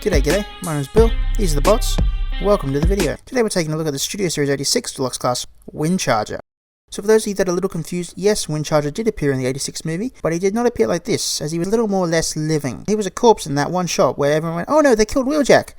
G'day, my name is Bill, these are the bots, welcome to the video. Today we're taking a look at the Studio Series 86 Deluxe Class Windcharger. So for those of you that are a little confused, yes, Windcharger did appear in the 86 movie, but he did not appear like this, as he was a little more or less living. He was a corpse in that one shot where everyone went, oh no, they killed Wheeljack!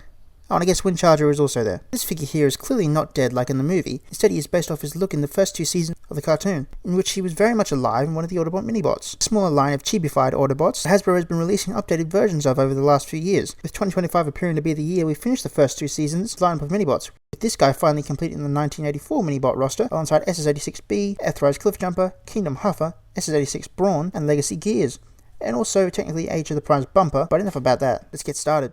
Oh, and I guess Windcharger is also there. This figure here is clearly not dead like in the movie. Instead, he is based off his look in the first two seasons of the cartoon, in which he was very much alive in one of the Autobot minibots. A smaller line of chibified Autobots that Hasbro has been releasing updated versions of over the last few years, with 2025 appearing to be the year we finished the first two seasons lineup of minibots, with this guy finally completing the 1984 minibot roster alongside SS86B, Earthrise Cliffjumper, Kingdom Huffer, SS86 Brawn, and Legacy Gears, and also technically Age of the Prime's Bumper, but enough about that, let's get started.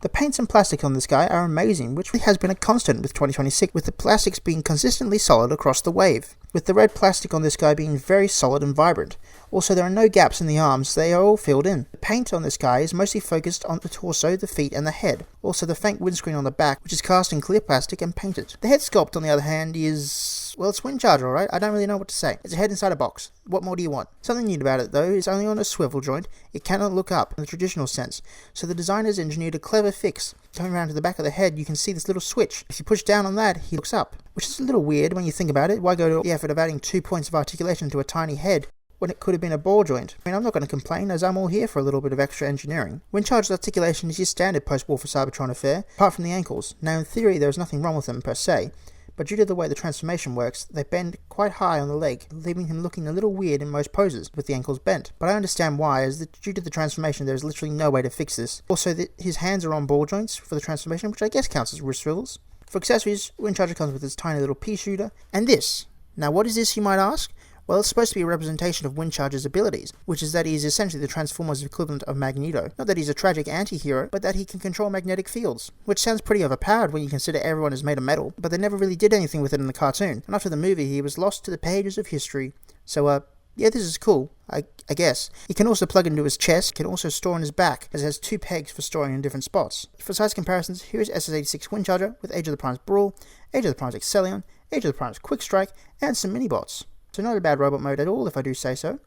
The paints and plastic on this guy are amazing, which has been a constant with 2026, with the plastics being consistently solid across the wave, with the red plastic on this guy being very solid and vibrant. Also, there are no gaps in the arms, they are all filled in. The paint on this guy is mostly focused on the torso, the feet and the head. Also, the faint windscreen on the back, which is cast in clear plastic and painted. The head sculpt, on the other hand, is... well, it's Windcharger, alright? I don't really know what to say. It's a head inside a box. What more do you want? Something neat about it, though, is only on a swivel joint. It cannot look up in the traditional sense, so the designers engineered a clever fix. Coming around to the back of the head, you can see this little switch. If you push down on that, he looks up, which is a little weird when you think about it. Why go to the effort of adding 2 points of articulation to a tiny head when it could have been a ball joint? I mean, I'm not going to complain, as I'm all here for a little bit of extra engineering. Windcharger's articulation is your standard post-war for Cybertron affair, apart from the ankles. Now, in theory, there is nothing wrong with them per se, but due to the way the transformation works, they bend quite high on the leg, leaving him looking a little weird in most poses, with the ankles bent. But I understand why, as due to the transformation there is literally no way to fix this. Also, his hands are on ball joints for the transformation, which I guess counts as wrist swivels. For accessories, Windcharger comes with his tiny little pea shooter, and this. Now what is this, you might ask? Well, it's supposed to be a representation of Windcharger's abilities, which is that he is essentially the Transformers equivalent of Magneto. Not that he's a tragic anti-hero, but that he can control magnetic fields, which sounds pretty overpowered when you consider everyone is made of metal, but they never really did anything with it in the cartoon, and after the movie he was lost to the pages of history. So, yeah, this is cool, I guess. He can also plug into his chest, can also store on his back, as it has 2 pegs for storing in different spots. For size comparisons, here is SS86 Windcharger with Age of the Prime's Brawl, Age of the Prime's Excellion, Age of the Prime's Quick Strike, and some mini-bots. So not a bad robot mode at all, if I do say so.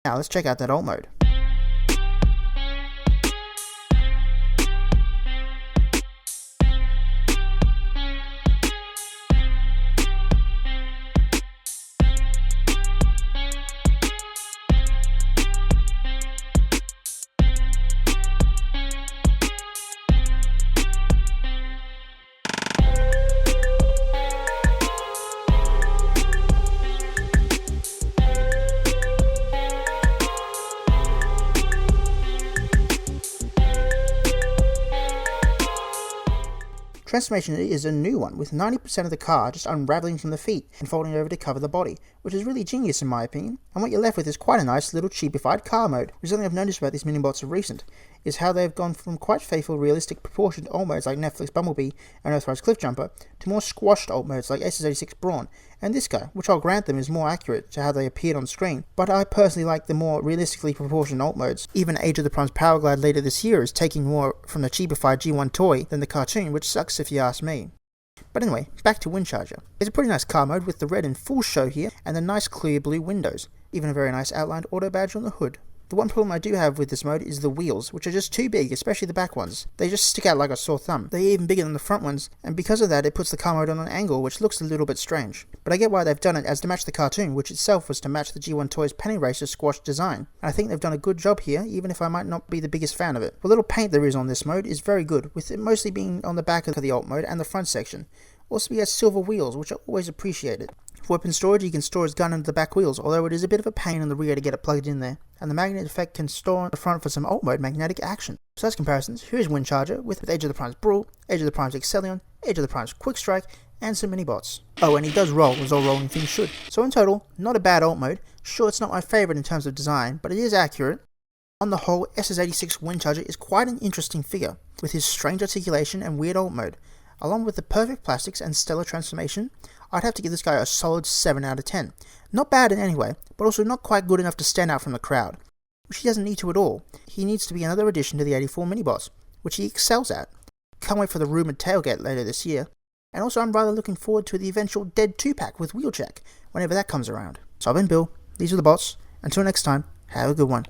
Now let's check out that alt mode. Transformation is a new one, with 90% of the car just unravelling from the feet and folding over to cover the body, which is really genius in my opinion, and what you're left with is quite a nice little cheapified car mode. Which is something I've noticed about these minibots of recent, is how they've gone from quite faithful realistic proportioned alt modes like Netflix Bumblebee and Earthrise Cliffjumper to more squashed alt modes like SS86 Brawn and this guy, which I'll grant them is more accurate to how they appeared on screen, but I personally like the more realistically proportioned alt modes. Even Age of the Prime's Power Glide later this year is taking more from the cheapified G1 toy than the cartoon, which sucks if you ask me. But anyway, back to Windcharger. It's a pretty nice car mode with the red in full show here and the nice clear blue windows, even a very nice outlined auto badge on the hood. The one problem I do have with this mode is the wheels, which are just too big, especially the back ones. They just stick out like a sore thumb. They're even bigger than the front ones, and because of that it puts the car mode on an angle which looks a little bit strange. But I get why they've done it, as to match the cartoon, which itself was to match the G1 Toys Penny Racer squashed design. And I think they've done a good job here, even if I might not be the biggest fan of it. The little paint there is on this mode is very good, with it mostly being on the back of the alt mode and the front section. Also, he has silver wheels, which I always appreciated. For weapon storage, you can store his gun under the back wheels, although it is a bit of a pain in the rear to get it plugged in there. And the magnet effect can store on the front for some alt mode magnetic action. So as comparisons, here is Windcharger with Age of the Prime's Brawl, Age of the Prime's Excellion, Age of the Prime's Quick Strike, and some mini-bots. Oh, and he does roll, as all rolling things should. So in total, not a bad alt mode. Sure, it's not my favourite in terms of design, but it is accurate. On the whole, SS86 Windcharger is quite an interesting figure, with his strange articulation and weird alt mode. Along with the perfect plastics and stellar transformation, I'd have to give this guy a solid 7 out of 10. Not bad in any way, but also not quite good enough to stand out from the crowd, which he doesn't need to at all. He needs to be another addition to the 84 minibots, which he excels at. Can't wait for the rumoured tailgate later this year, and also I'm rather looking forward to the eventual Dead 2-pack with Wheeljack, whenever that comes around. So I've been Bill, these are the bots, until next time, have a good one.